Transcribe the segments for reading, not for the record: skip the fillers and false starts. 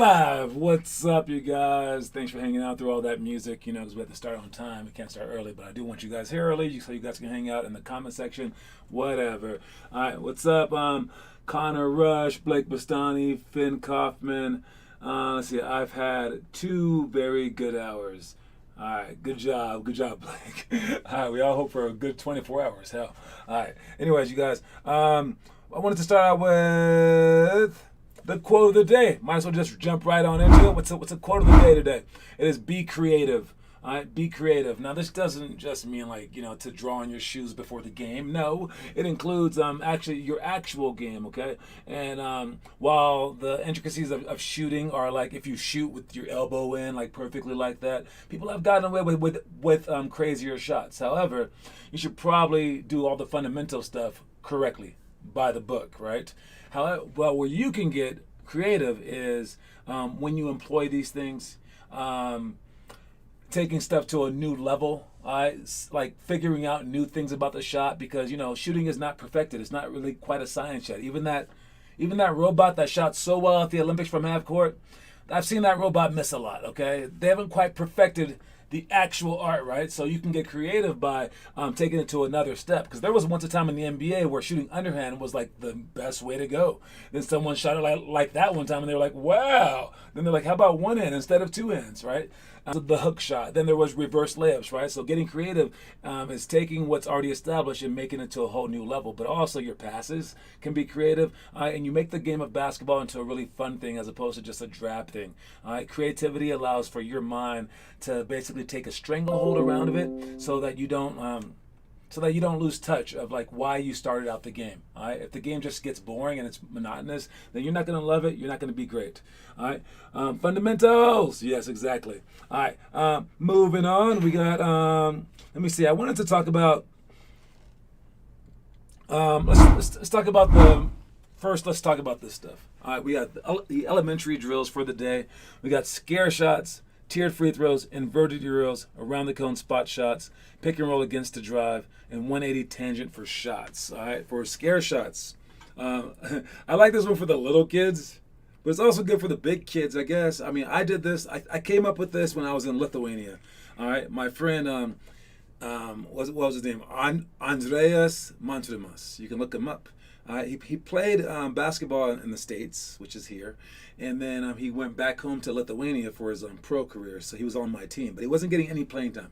Live. What's up, you guys? Thanks for hanging out through all that music, because we have to start on time. We can't start early, but I do want you guys here early so you guys can hang out in the comment section, whatever. All right, what's up? Connor Rush, Blake Bastani, Finn Kaufman. Let's see, I've had 2 very good hours. All right, good job, Blake. All right, we all hope for a good 24 hours, hell. All right, anyways, you guys, I wanted to start out with the quote of the day. Might as well just jump right on into it. What's the quote of the day today? It is be creative. All right, be creative. Now, this doesn't just mean to draw on your shoes before the game. No, it includes actually your actual game, okay? And while the intricacies of shooting are like if you shoot with your elbow in, like perfectly like that, people have gotten away with crazier shots. However, you should probably do all the fundamental stuff correctly by the book, right? However, well, where you can get creative is when you employ these things. Taking stuff to a new level, like figuring out new things about the shot, because shooting is not perfected. It's not really quite a science yet. Even that robot that shot so well at the Olympics from half court, I've seen that robot miss a lot. Okay, they haven't quite perfected the actual art, right? So you can get creative by taking it to another step. Because there was once a time in the NBA where shooting underhand was like the best way to go. Then someone shot it like that one time, and they were like, wow. Then they're like, how about one hand instead of 2 hands, right? The hook shot. Then there was reverse layups, right? So getting creative is taking what's already established and making it to a whole new level. But also your passes can be creative, and you make the game of basketball into a really fun thing as opposed to just a drab thing. Creativity allows for your mind to basically take a stranglehold around of it, so that you don't lose touch of like why you started out the game. All right, if the game just gets boring and it's monotonous, then you're not going to love it. You're not going to be great. All right, fundamentals. Yes, exactly. All right, moving on. We got. Let me see. I wanted to talk about. Let's talk about the first. Let's talk about this stuff. All right, we got the elementary drills for the day. We got scare shots, tiered free throws, inverted euros, around the cone spot shots, pick and roll against the drive, and 180 tangent for shots. All right, for scare shots. I like this one for the little kids, but it's also good for the big kids, I guess. I mean, I did this. I came up with this when I was in Lithuania. All right, my friend, what was his name? Andreas Montrimas. You can look him up. He played basketball in the States, which is here, and then he went back home to Lithuania for his pro career. So he was on my team, but he wasn't getting any playing time.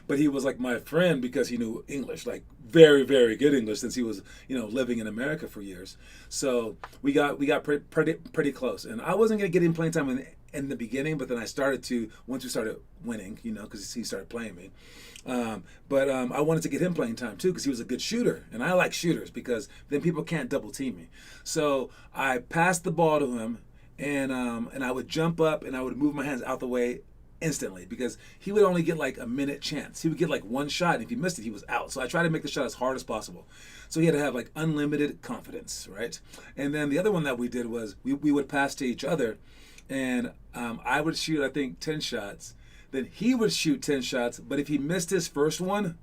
But he was like my friend because he knew English, like very, very good English, since he was living in America for years. So we got pretty close, and I wasn't gonna get him playing time in the beginning, but then I started to once we started winning, because he started playing me. But I wanted to get him playing time too because he was a good shooter, and I like shooters because then people can't double team me. So I passed the ball to him, and I would jump up and I would move my hands out the way instantly because he would only get like a minute chance. He would get like one shot, and if he missed it, he was out. So I tried to make the shot as hard as possible. So he had to have like unlimited confidence, right? And then the other one that we did was we would pass to each other, and I would shoot I think 10 shots. Then he would shoot 10 shots, but if he missed his first one,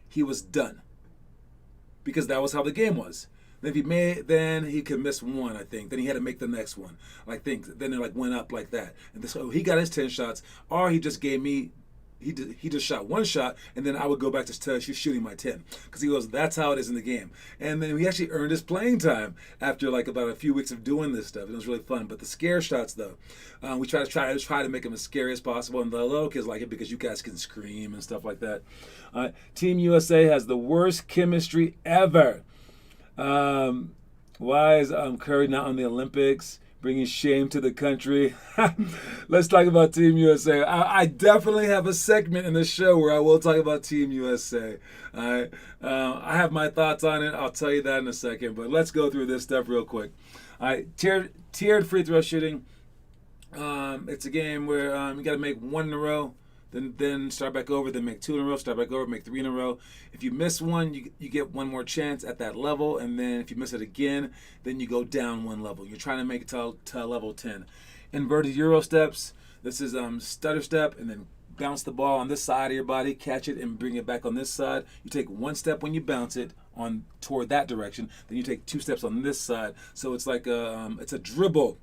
he was done. Because that was how the game was. Then he could miss one, I think. Then he had to make the next one. Then it went up like that. And so he got his 10 shots, or he just gave me, he just shot one shot, and then I would go back to shooting my 10. Because he goes, that's how it is in the game. And then he actually earned his playing time after about a few weeks of doing this stuff. It was really fun. But the scare shots, though, we try to make them as scary as possible. And the little kids like it because you guys can scream and stuff like that. Team USA has the worst chemistry ever. Why is Curry not on the Olympics? Bringing shame to the country. Let's talk about Team USA. I definitely have a segment in the show where I will talk about Team USA. All right. I have my thoughts on it. I'll tell you that in a second. But let's go through this stuff real quick. All right. Tiered free throw shooting. It's a game where you got to make one in a row. Then start back over, then make 2 in a row, start back over, make 3 in a row. If you miss one, you get one more chance at that level, and then if you miss it again, then you go down one level. You're trying to make it to level 10. Inverted Euro steps, this is stutter step, and then bounce the ball on this side of your body, catch it, and bring it back on this side. You take one step when you bounce it toward that direction, then you take 2 steps on this side. So it's like it's a dribble.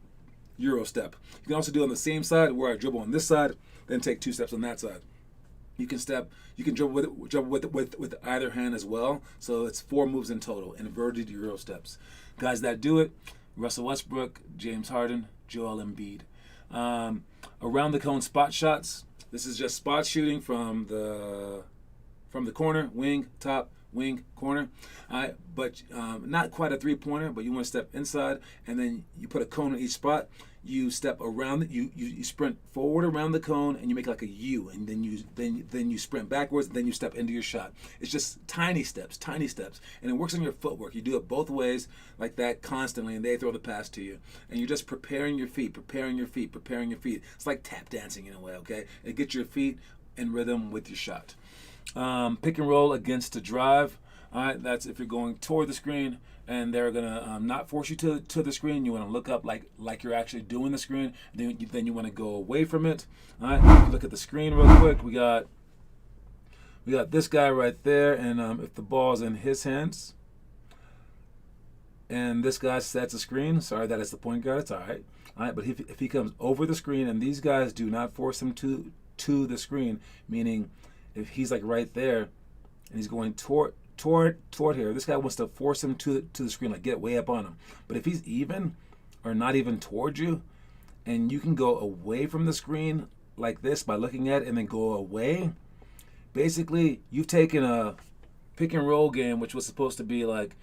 Euro step. You can also do it on the same side where I dribble on this side, then take 2 steps on that side. You can dribble with either hand as well. So it's 4 moves in total, inverted Euro steps. Guys that do it: Russell Westbrook, James Harden, Joel Embiid. Around the cone spot shots. This is just spot shooting from the corner, wing, top, wing, corner. But not quite a 3-pointer, but you want to step inside, and then you put a cone in each spot. You step around it. You sprint forward around the cone, and you make like a U, and then you sprint backwards, and then you step into your shot. It's just tiny steps, and it works on your footwork. You do it both ways like that constantly, and they throw the pass to you, and you're just preparing your feet. It's like tap dancing in a way, okay? It gets your feet in rhythm with your shot. Pick and roll against the drive. All right, that's if you're going toward the screen and they're gonna not force you to the screen. You want to look up like you're actually doing the screen. Then you want to go away from it. All right, look at the screen real quick. We got this guy right there, and if the ball's in his hands, and this guy sets a screen. Sorry, that is the point guard. It's all right. All right, but if he comes over the screen and these guys do not force him to the screen, meaning if he's like right there and he's going toward here, this guy wants to force him to the screen, like get way up on him. But if he's even or not even towards you, and you can go away from the screen like this by looking at it and then go away, basically you've taken a pick and roll game, which was supposed to be like,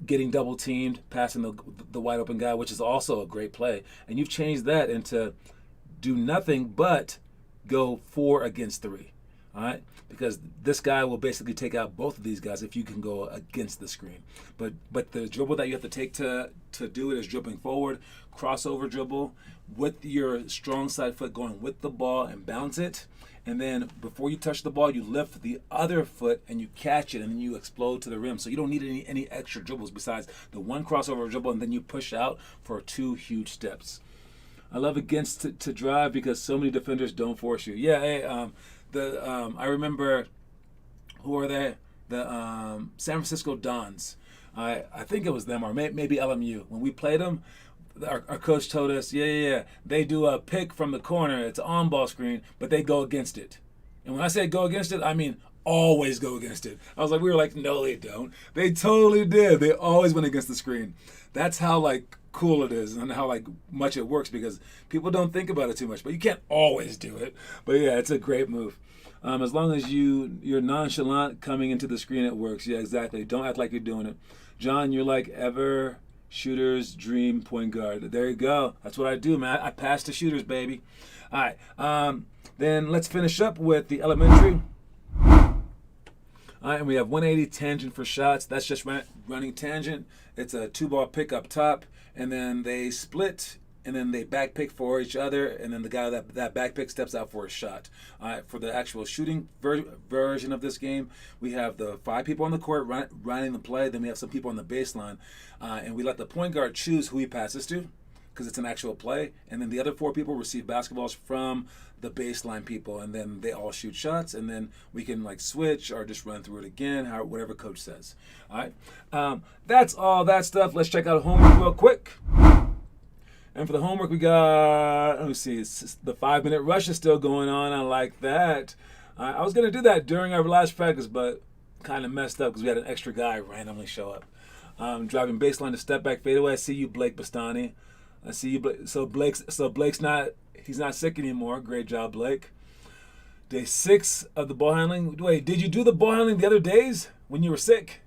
getting double teamed, passing the wide open guy, which is also a great play, and you've changed that into do nothing but go 4 against 3. All right, because this guy will basically take out both of these guys if you can go against the screen. But the dribble that you have to take to do it is dribbling forward, crossover dribble with your strong side foot going with the ball and bounce it. And then before you touch the ball, you lift the other foot and you catch it, and then you explode to the rim. So you don't need any extra dribbles besides the one crossover dribble, and then you push out for 2 huge steps. I love against to drive because so many defenders don't force you. Yeah, hey, I remember, who are they? The San Francisco Dons. I think it was them, or maybe LMU. When we played them, our coach told us, yeah, they do a pick from the corner. It's an on-ball screen, but they go against it. And when I say go against it, I mean always go against it. We were like, no, they don't. They totally did. They always went against the screen. That's how cool it is and how much it works, because people don't think about it too much, but you can't always do it. But yeah, it's a great move. As long as you're nonchalant coming into the screen, it works. Yeah, exactly. Don't act like you're doing it. John, you're like ever shooter's dream point guard. There you go. That's what I do, man. I pass to shooters, baby. All right. Then let's finish up with the elementary. All right, and we have 180 tangent for shots. That's just running tangent. It's a 2-ball pick up top, and then they split, and then they back pick for each other, and then the guy that back pick steps out for a shot. For the actual shooting version of this game, we have the 5 people on the court running the play. Then we have some people on the baseline, and we let the point guard choose who he passes to, because it's an actual play. And then the other 4 people receive basketballs from the baseline people, and then they all shoot shots, and then we can switch or just run through it again, whatever coach says. All right, that's all that stuff. Let's check out homework real quick. And for the homework, we got, let me see, the 5-minute rush is still going on. I like that. I was going to do that during our last practice, but kind of messed up because we had an extra guy randomly show up. Driving baseline to step back fadeaway. I see you, Blake Bastani. I see you, Blake. So Blake's he's not sick anymore. Great job, Blake. Day 6 of the ball handling. Wait, did you do the ball handling the other days when you were sick?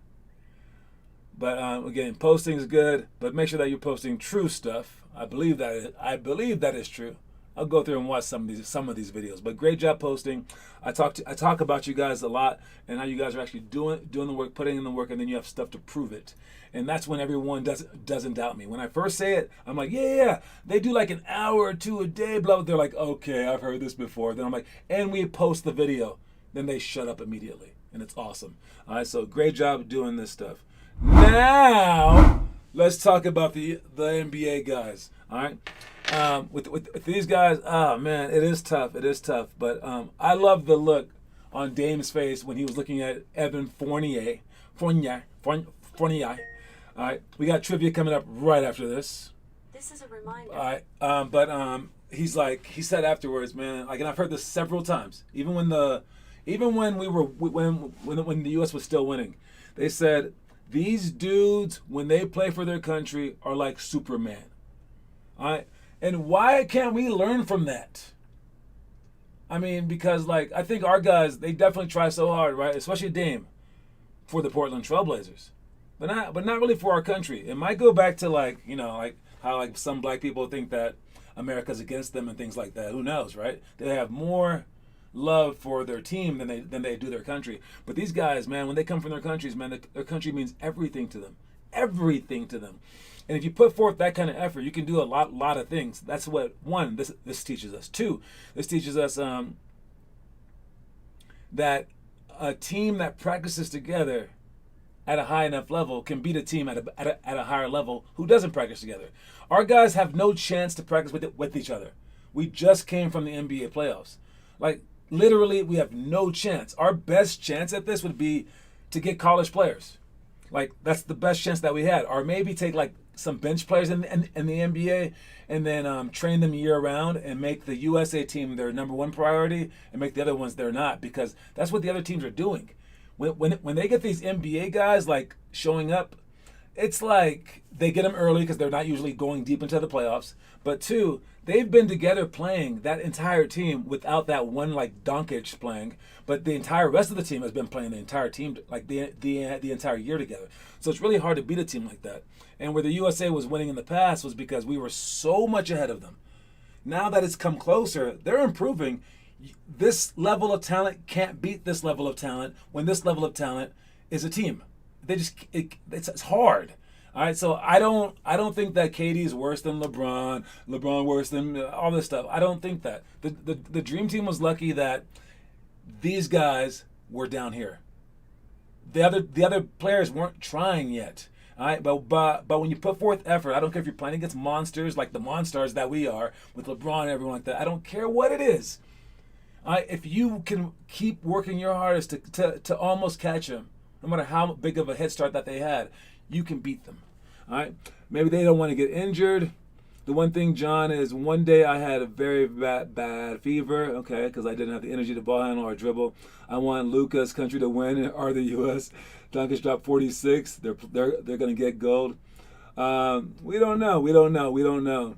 But again, posting is good, but make sure that you're posting true stuff. I believe that is true. I'll go through and watch some of these videos. But great job posting. I talk about you guys a lot and how you guys are actually doing the work, putting in the work, and then you have stuff to prove it. And that's when everyone doesn't doubt me. When I first say it, I'm like, yeah, they do an hour or 2 a day, blah, blah. They're like, okay, I've heard this before. Then I'm like, and we post the video. Then they shut up immediately, and it's awesome. All right, so great job doing this stuff. Now, let's talk about the NBA guys. All right, with these guys, oh man, it is tough. It is tough. But I love the look on Dame's face when he was looking at Evan Fournier. All right, we got trivia coming up right after this. This is a reminder. All right, but he said afterwards, man, like, and I've heard this several times, even when when the U.S. was still winning, they said these dudes when they play for their country are like Superman. All right, and why can't we learn from that? I mean, because like I think our guys they definitely try so hard, right? Especially Dame for the Portland Trailblazers, but not really for our country. It might go back to like like how like some black people think that America's against them and things like that. Who knows, right? They have more love for their team than they do their country. But these guys, man, when they come from their countries, man, their country means everything to them, everything to them. And if you put forth that kind of effort, you can do a lot of things. That's what this teaches us. Two, this teaches us that a team that practices together at a high enough level can beat a team at a higher level who doesn't practice together. Our guys have no chance to practice with each other. We just came from the NBA playoffs. Like, literally, we have no chance. Our best chance at this would be to get college players. Like, that's the best chance that we had. Or maybe take, like, some bench players in the NBA and then train them year round and make the USA team their number one priority and make the other ones they're not, because that's what the other teams are doing. When they get these NBA guys, like, showing up, it's like they get them early because they're not usually going deep into the playoffs. But two, they've been together playing that entire team without that one like Doncic playing, but the entire rest of the team has been playing the entire team like the entire year together. So it's really hard to beat a team like that. And where the USA was winning in the past was because we were so much ahead of them. Now that it's come closer, they're improving. This level of talent can't beat this level of talent when this level of talent is a team. It's hard. All right, so I don't think that KD is worse than LeBron worse than all this stuff. I don't think that. The dream team was lucky that these guys were down here. The other players weren't trying yet. All right, but when you put forth effort, I don't care if you're playing against monsters like the Monstars that we are with LeBron and everyone like that. I don't care what it is. All right, if you can keep working your hardest to almost catch them, no matter how big of a head start that they had, you can beat them. All right? Maybe they don't want to get injured. The one thing, John, is one day I had a very bad fever, okay, because I didn't have the energy to ball handle or dribble. I want Luka's country to win, or the U.S. Doncic dropped 46. They're going to get gold. We don't know.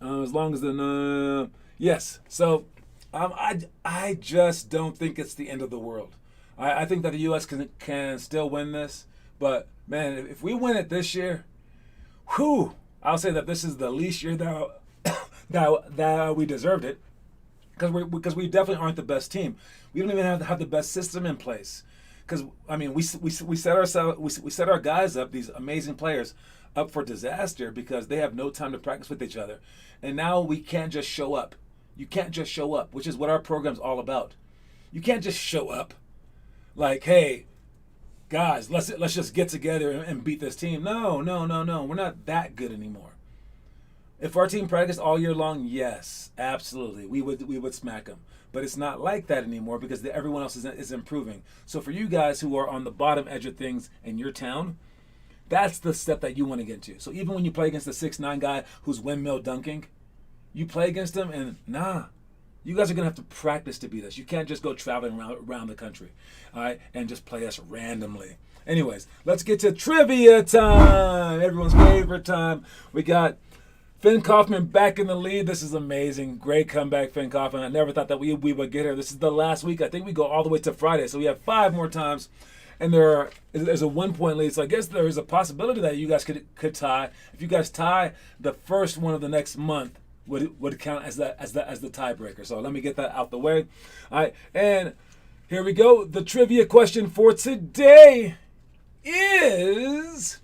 As long as the yes. So I just don't think it's the end of the world. I think that the U.S. can still win this, but man, if we win it this year, whew, I'll say that this is the least year that we deserved it, because we definitely aren't the best team. We don't even have the best system in place, because I mean we set our guys up, these amazing players, up for disaster because they have no time to practice with each other, and now we can't just show up. You can't just show up, which is what our program's all about. You can't just show up. Like, hey, guys, let's just get together and beat this team. No. We're not that good anymore. If our team practiced all year long, yes, absolutely, we would smack them. But it's not like that anymore because everyone else is improving. So for you guys who are on the bottom edge of things in your town, that's the step that you want to get to. So even when you play against the 6'9" guy who's windmill dunking, you play against him and you guys are going to have to practice to beat us. You can't just go traveling around the country, all right, and just play us randomly. Anyways, let's get to trivia time. Everyone's favorite time. We got Finn Kaufman back in the lead. This is amazing. Great comeback, Finn Kaufman. I never thought that we would get here. This is the last week. I think we go all the way to Friday. So we have 5 more times. And there's a 1-point lead. So I guess there is a possibility that you guys could tie. If you guys tie, the first one of the next month would count as the tiebreaker. So let me get that out the way. All right, and here we go. The trivia question for today is,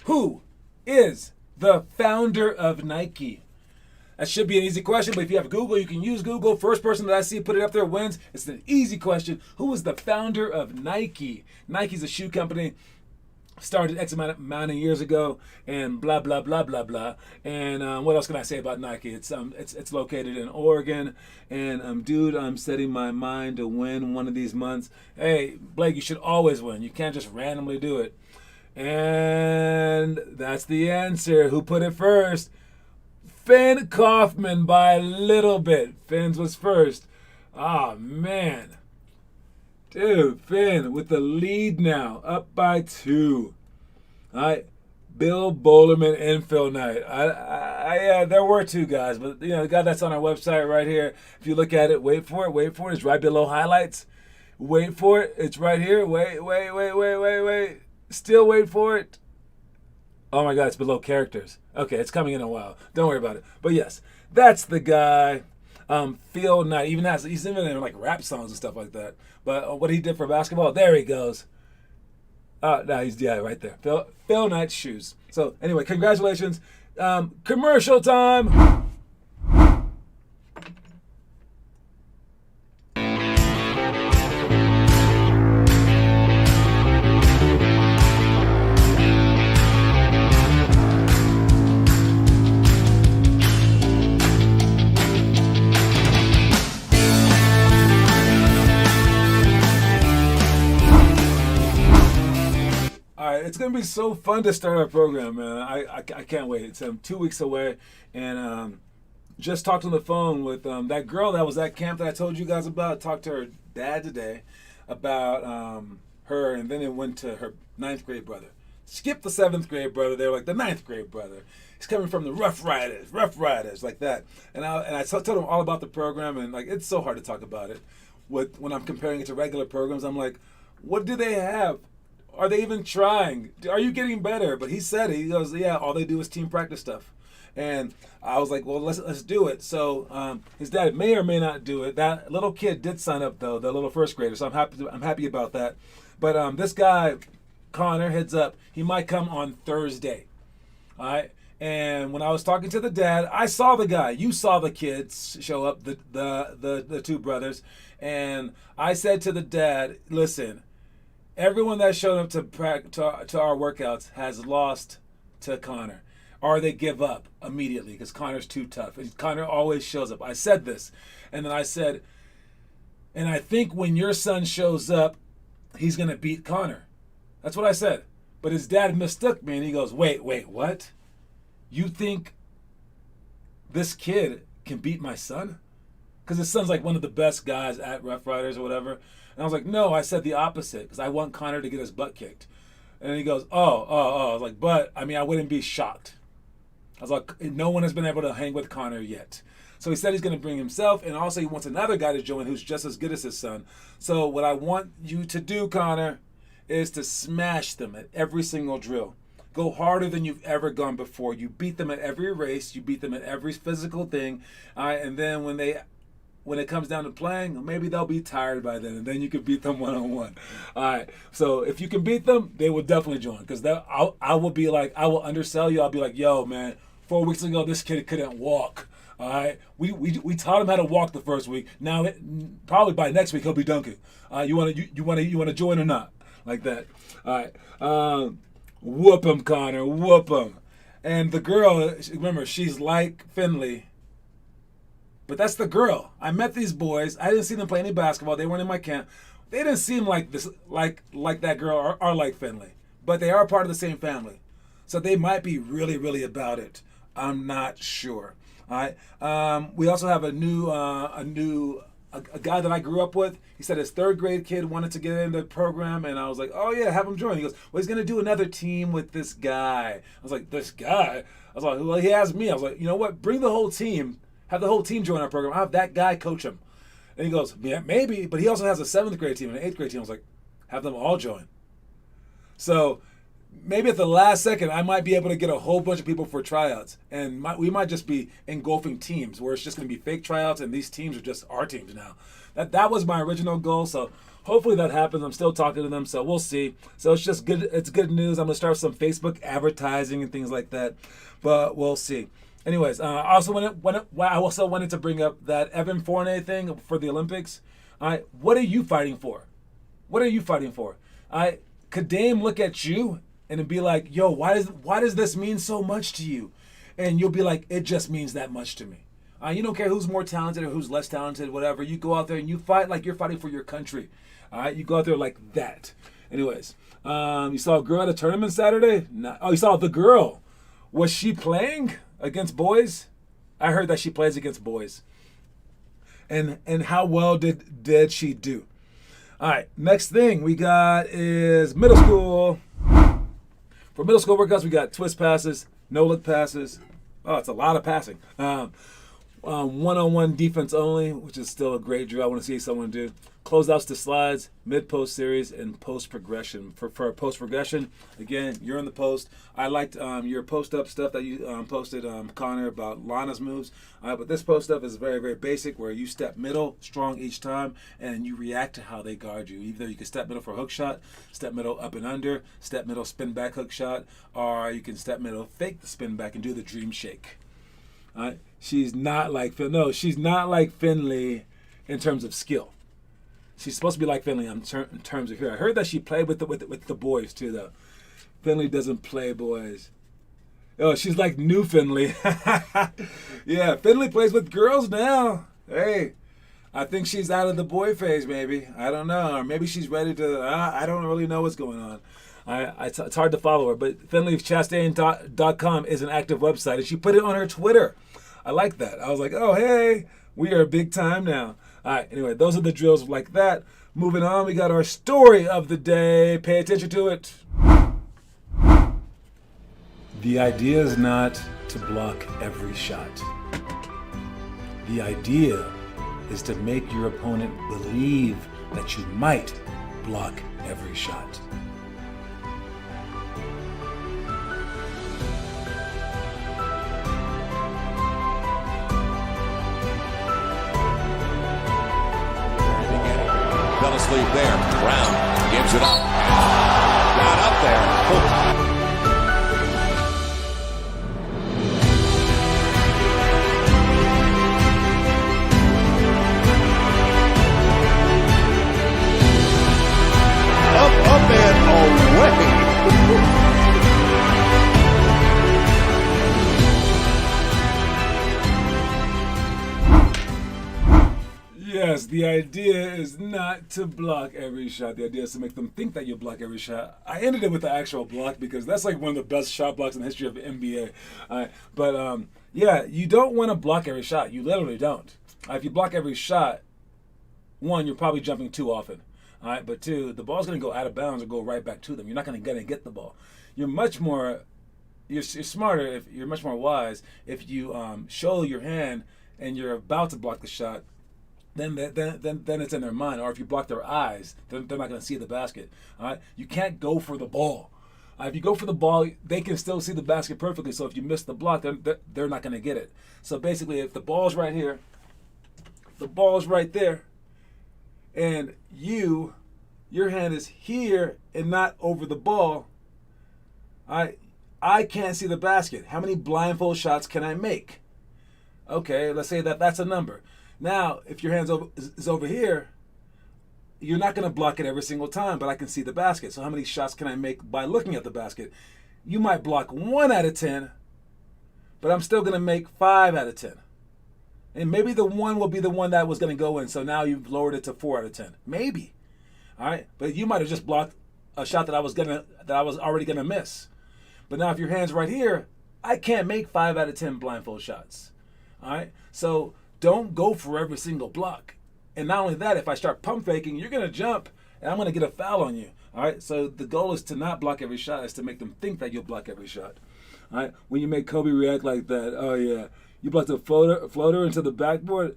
who is the founder of Nike? That should be an easy question, but if you have Google, you can use Google. First person that I see put it up there wins. It's an easy question. Who is the founder of Nike? Nike's a shoe company. Started X amount of years ago, and blah blah blah blah blah. And what else can I say about Nike? It's located in Oregon, and dude, I'm setting my mind to win one of these months. Hey, Blake, you should always win. You can't just randomly do it. And that's That's the answer. Who put it first? Finn Kaufman by a little bit. Finn's was first. Ah, man. Dude, Finn with the lead now, up by 2. All right. Bill Bolerman and Phil Knight. There were 2 guys, but the guy that's on our website right here. If you look at it, wait for it. It's right below highlights. Wait for it. It's right here. Wait. Still wait for it. Oh my God, it's below characters. Okay, it's coming in a while. Don't worry about it. But yes, that's the guy. Phil Knight he's even in like rap songs and stuff like that. But what he did for basketball, there he goes. No, he's right there. Phil Knight's shoes. So anyway, congratulations. Commercial time. It's going to be so fun to start our program, man. I can't wait. It's 2 weeks away, and just talked on the phone with that girl that was at camp that I told you guys about. Talked to her dad today about her, and then it went to her 9th grade brother. Skip the 7th grade brother. They're like the 9th grade brother. He's coming from the Rough Riders, like that. And I told him all about the program, and like it's so hard to talk about it. When I'm comparing it to regular programs, I'm like, what do they have? Are they even trying? Are you getting better? But he said it. He goes, yeah, all they do is team practice stuff. And I was like, well, let's do it. So his dad may or may not do it. That little kid did sign up though, the little first grader. So I'm happy about that. But this guy, Connor, heads up, he might come on Thursday. All right. And when I was talking to the dad, I saw the guy. You saw the kids show up, the 2 brothers, and I said to the dad, listen. Everyone that showed up to our workouts has lost to Connor, or they give up immediately because Connor's too tough. And Connor always shows up. I said this, and then I said, and I think when your son shows up, he's gonna beat Connor. That's what I said. But his dad mistook me, and he goes, "Wait, what? You think this kid can beat my son?" Because his son's like one of the best guys at Rough Riders or whatever. And I was like, no, I said the opposite because I want Connor to get his butt kicked. And he goes, oh. I was like, but, I mean, I wouldn't be shocked. I was like, no one has been able to hang with Connor yet. So he said he's going to bring himself, and also he wants another guy to join who's just as good as his son. So what I want you to do, Connor, is to smash them at every single drill. Go harder than you've ever gone before. You beat them at every race. You beat them at every physical thing. And then when it comes down to playing, maybe they'll be tired by then, and then you can beat them one-on-one. All right. So if you can beat them, they will definitely join because I will be like, I will undersell you. I'll be like, yo, man, 4 weeks ago this kid couldn't walk. All right. We taught him how to walk the first week. Now probably by next week he'll be dunking. You want to join or not? Like that. All right. Whoop him, Connor. Whoop him. And the girl, remember, she's like Finley. But that's the girl. I met these boys. I didn't see them play any basketball. They weren't in my camp. They didn't seem like this, like that girl or like Finley. But they are part of the same family. So they might be really, really about it. I'm not sure. All right. We also have a guy that I grew up with. He said his 3rd grade kid wanted to get into the program, and I was like, oh yeah, have him join. He goes, well, he's gonna do another team with this guy. I was like, this guy? I was like, well, he has me. I was like, you know what? Bring the whole team. Have the whole team join our program. I'll have that guy coach him. And he goes, yeah, maybe, but he also has a 7th grade team and an 8th grade team. I was like, have them all join. So maybe at the last second, I might be able to get a whole bunch of people for tryouts. And we might just be engulfing teams where it's just going to be fake tryouts and these teams are just our teams now. That was my original goal. So hopefully that happens. I'm still talking to them, so we'll see. So it's just good. It's good news. I'm going to start some Facebook advertising and things like that, but we'll see. Anyways, I also wanted to bring up that Evan Fournier thing for the Olympics. All right, what are you fighting for? What are you fighting for? Could Dame look at you and be like, yo, why does this mean so much to you? And you'll be like, it just means that much to me. You don't care who's more talented or who's less talented, whatever. You go out there and you fight like you're fighting for your country. All right, you go out there like that. Anyways, you saw a girl at a tournament Saturday? You saw the girl Was she playing against boys? I heard that she plays against boys. And how well did she do? All right, next thing we got is middle school. For middle school workouts, we got twist passes, no-look passes. Oh, it's a lot of passing. One-on-one defense only, which is still a great drill I want to see someone do. Closeouts to slides, mid-post series, and post-progression. For post-progression, again, you're in the post. I liked your post-up stuff that you posted, Connor, about Lana's moves. But this post-up is very, very basic, where you step middle, strong each time, and you react to how they guard you. Either you can step middle for a hook shot, step middle up and under, step middle spin back hook shot, or you can step middle, fake the spin back, and do the dream shake. She's not like she's not like Finley in terms of skill. She's supposed to be like Finley in terms of here. I heard that she played with the boys too, though. Finley doesn't play boys. Oh, she's like new Finley. Yeah, Finley plays with girls now. Hey, I think she's out of the boy phase, maybe. I don't know, or maybe she's ready to. I don't really know what's going on. It's hard to follow her, but FinleyChastain.com is an active website, and she put it on her Twitter. I like that. I was like, oh, hey, we are big time now. All right, anyway, those are the drills like that. Moving on, we got our story of the day. Pay attention to it. The idea is not to block every shot. The idea is to make your opponent believe that you might block every shot. Sleep there. Brown gives it up. Got up there. Up and away. Yes, the idea is not to block every shot. The idea is to make them think that you block every shot. I ended it with the actual block because that's like one of the best shot blocks in the history of the NBA. Yeah, you don't want to block every shot. You literally don't. If you block every shot, one, you're probably jumping too often. All right, but two, the ball's going to go out of bounds or go right back to them. You're not going to get the ball. You're smarter, if you're much more wise if you show your hand and you're about to block the shot. Then it's in their mind. Or if you block their eyes, they're not going to see the basket. All right, you can't go for the ball. If you go for the ball, they can still see the basket perfectly. So if you miss the block, they're not going to get it. So basically, if the ball's right here, the ball's right there, and your hand is here and not over the ball, I can't see the basket. How many blindfold shots can I make? Okay, let's say that's a number. Now, if your hand is over here, you're not going to block it every single time, but I can see the basket. So how many shots can I make by looking at the basket? You might block 1 out of 10, but I'm still going to make 5 out of 10. And maybe the 1 will be the one that was going to go in, so now you've lowered it to 4 out of 10. Maybe. All right? But you might have just blocked a shot that I was already going to miss. But now if your hand's right here, I can't make 5 out of 10 blindfold shots. All right? So don't go for every single block. And not only that, if I start pump faking, you're going to jump, and I'm going to get a foul on you. All right? So the goal is to not block every shot, is to make them think that you'll block every shot. All right? When you make Kobe react like that, oh, yeah, you blocked a floater into the backboard,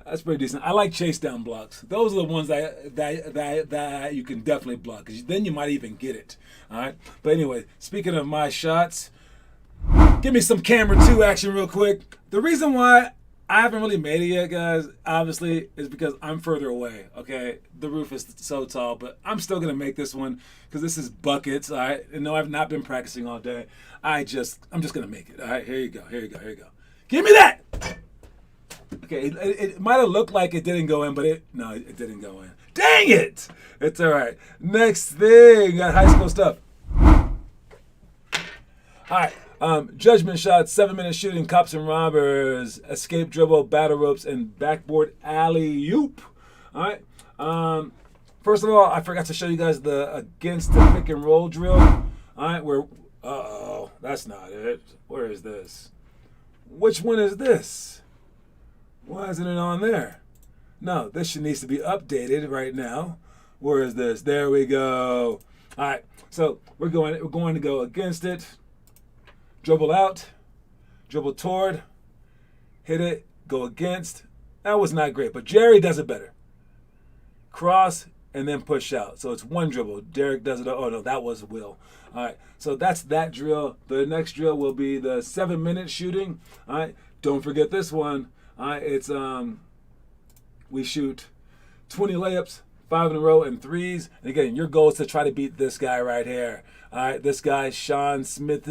that's pretty decent. I like chase down blocks. Those are the ones that you can definitely block, because then you might even get it. All right? But anyway, speaking of my shots, give me some camera 2 action real quick. The reason why I haven't really made it yet, guys, obviously, is because I'm further away, okay? The roof is so tall, but I'm still going to make this one because this is buckets, all right? And no, I've not been practicing all day. I'm just going to make it, all right? Here you go. Give me that! Okay, it might have looked like it didn't go in, but it didn't go in. Dang it! It's all right. Next thing, got high school stuff. All right. Judgment shots, 7-minute shooting, cops and robbers, escape dribble, battle ropes, and backboard alley-oop. All right. First of all, I forgot to show you guys the against the pick and roll drill. All right, where that's not it. Where is this? Which one is this? Why isn't it on there? No, this needs to be updated right now. Where is this? There we go. All right, so we're going to go against it. Dribble out, dribble toward, hit it, go against. That was not great, but Jerry does it better. Cross and then push out. So it's one dribble. Derek does it. Oh no, that was Will. All right, so that's that drill. The next drill will be the 7-minute shooting. All right, don't forget this one. All right, it's we shoot 20 layups, 5 in a row, and 3s. And again, your goal is to try to beat this guy right here. All right, this guy Sean Smith.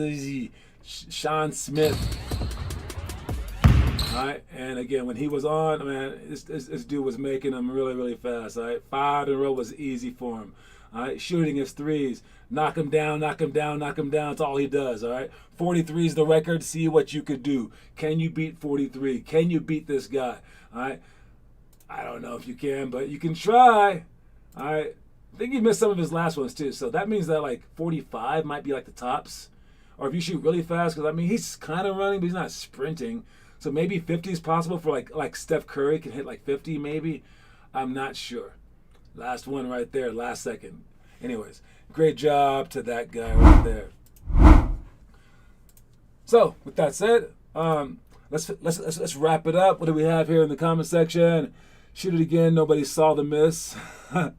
All right, and again, when he was on, man, this dude was making them really, really fast. All right, 5 in a row was easy for him. All right, shooting his 3s, knock him down, knock him down, knock him down. That's all he does. All right, 43 is the record. See what you could do. Can you beat 43? Can you beat this guy? All right, I don't know if you can, but you can try. All right, I think he missed some of his last ones too. So that means that like 45 might be like the tops, or if you shoot really fast, because I mean he's kind of running, but he's not sprinting. So maybe 50 is possible for like Steph Curry can hit like 50 maybe. I'm not sure. Last one right there, last second. Anyways, great job to that guy right there. So with that said, let's wrap it up. What do we have here in the comment section? Shoot it again. Nobody saw the miss. I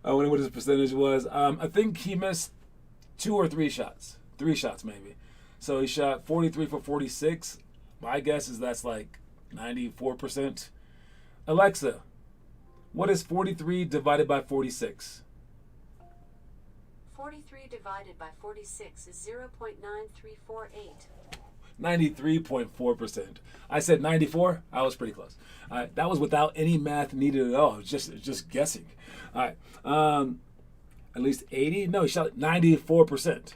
wonder what his percentage was. I think he missed 2 or 3 shots. 3 shots maybe. So he shot 43 for 46. My guess is that's like 94%. Alexa, what is 43 divided by 46? 43 divided by 46 is 0.9348. 93.4%. I said 94. I was pretty close. All right, that was without any math needed at all. It was just guessing. All right. At least 80? No, he shot 94%.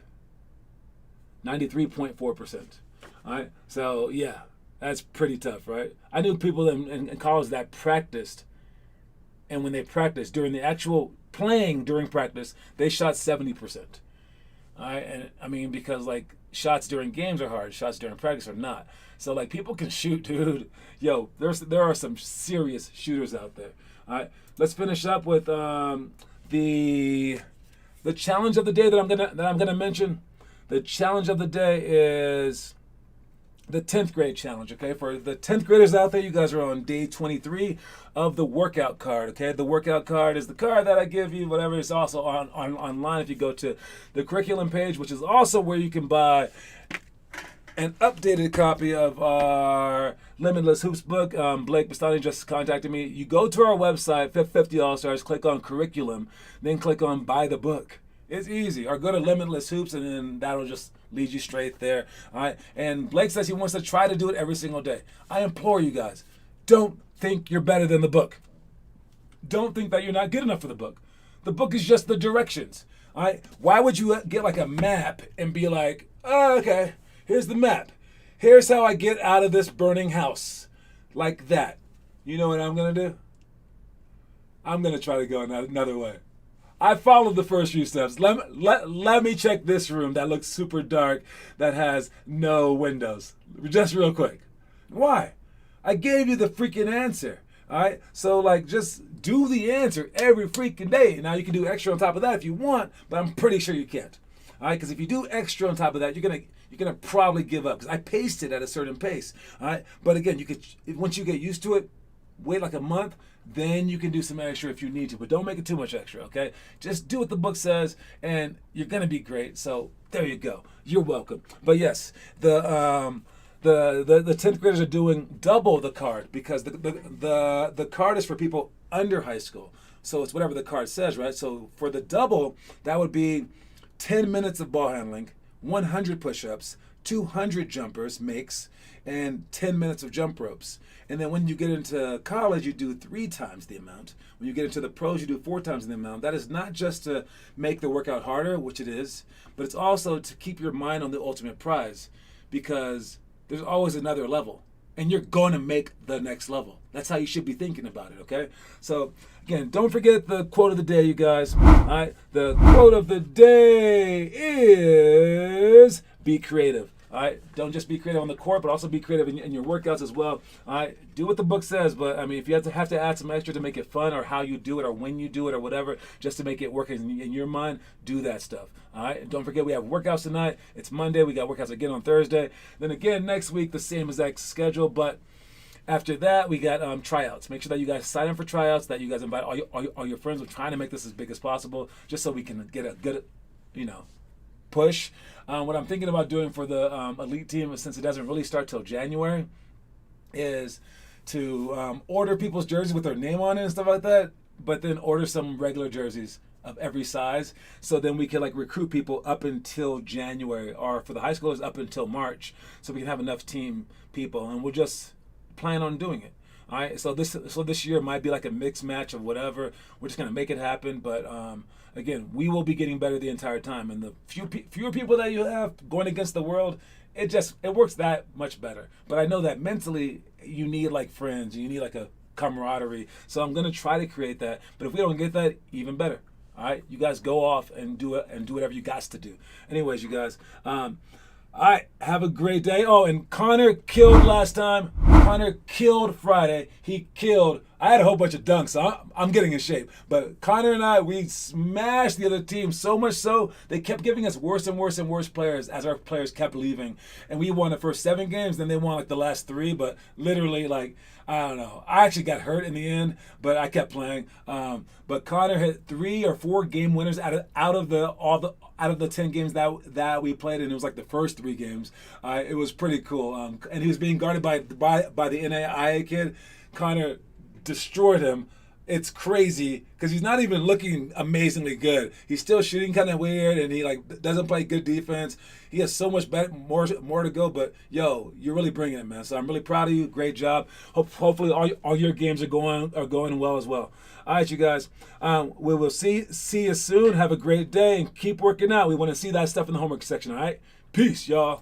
93.4%. All right. So, yeah, that's pretty tough, right? I knew people in college that practiced, and when they practiced during the actual playing during practice, they shot 70%. All right. And I mean, because like shots during games are hard, shots during practice are not. So like people can shoot, dude. Yo, there are some serious shooters out there. All right. Let's finish up with the challenge of the day that I'm gonna mention. The challenge of the day is the 10th grade challenge, okay? For the 10th graders out there, you guys are on day 23 of the workout card, okay? The workout card is the card that I give you, whatever. It's also online if you go to the curriculum page, which is also where you can buy an updated copy of our Limitless Hoops book. Blake Bastani just contacted me. You go to our website, 50 All Stars, click on curriculum, then click on buy the book. It's easy. Or go to Limitless Hoops, and then that'll just lead you straight there. All right. And Blake says he wants to try to do it every single day. I implore you guys, don't think you're better than the book. Don't think that you're not good enough for the book. The book is just the directions. All right. Why would you get like a map and be like, oh, okay, here's the map. Here's how I get out of this burning house. Like that. You know what I'm going to do? I'm going to try to go another way. I followed the first few steps. Let me check this room that looks super dark, that has no windows. Just real quick. Why? I gave you the freaking answer. All right? So, like, just do the answer every freaking day. Now, you can do extra on top of that if you want, but I'm pretty sure you can't. All right? Because if you do extra on top of that, you're gonna probably give up. Because I paced it at a certain pace. All right? But again, once you get used to it, wait like a month, then you can do some extra if you need to, but don't make it too much extra, okay? Just do what the book says, and you're gonna be great. So there you go. You're welcome. But yes, the 10th graders are doing double the card because the card is for people under high school. So it's whatever the card says, right? So for the double, that would be 10 minutes of ball handling, 100 push-ups, 200 jumpers makes, and 10 minutes of jump ropes. And then when you get into college, you do 3 times the amount. When you get into the pros, you do 4 times the amount. That is not just to make the workout harder, which it is, but it's also to keep your mind on the ultimate prize, because there's always another level. and you're going to make the next level. That's how you should be thinking about it, okay? So, again, don't forget the quote of the day, you guys. All right? The quote of the day is be creative. All right, don't just be creative on the court, but also be creative in your workouts as well. All right, do what the book says, but I mean, if you have to add some extra to make it fun, or how you do it, or when you do it, or whatever, just to make it work in your mind, do that stuff. All right, and don't forget we have workouts tonight. It's Monday. We got workouts again on Thursday. Then again next week, the same exact schedule, but after that, we got tryouts. Make sure that you guys sign up for tryouts. That you guys invite all your friends. We're trying to make this as big as possible, just so we can get a good, push. What I'm thinking about doing for the elite team, since it doesn't really start till January, is to order people's jerseys with their name on it and stuff like that, but then order some regular jerseys of every size, so then we can recruit people up until January, or for the high schoolers up until March, so we can have enough team people, and we'll just plan on doing it. All right, so this year might be like a mixed match of whatever. We're just gonna make it happen, but again, we will be getting better the entire time, and the fewer people that you have going against the world, it works that much better. But I know that mentally you need friends, you need a camaraderie. So I'm gonna try to create that. But if we don't get that, even better. All right, you guys go off and do it, and do whatever you got to do. Anyways, you guys. All right, have a great day. Oh, and Connor killed last time. Connor killed Friday. He killed. I had a whole bunch of dunks, so I'm getting in shape. But Connor and I, we smashed the other team so much so they kept giving us worse and worse and worse players as our players kept leaving. And we won the first 7 games, then they won the last 3. But literally, I don't know. I actually got hurt in the end, but I kept playing. But Connor hit 3 or 4 game winners out of the 10 games that we played, and it was the first 3 games. It was pretty cool. And he was being guarded by the NAIA kid. Connor destroyed him. It's crazy because he's not even looking amazingly good. He's still shooting kind of weird, and he doesn't play good defense. He has so much more to go, but yo, you're really bringing it, man. So I'm really proud of you. Great job. Hopefully all your games are going well as well. All right, you guys. We will see you soon. Have a great day and keep working out. We want to see that stuff in the homework section. All right. Peace, y'all.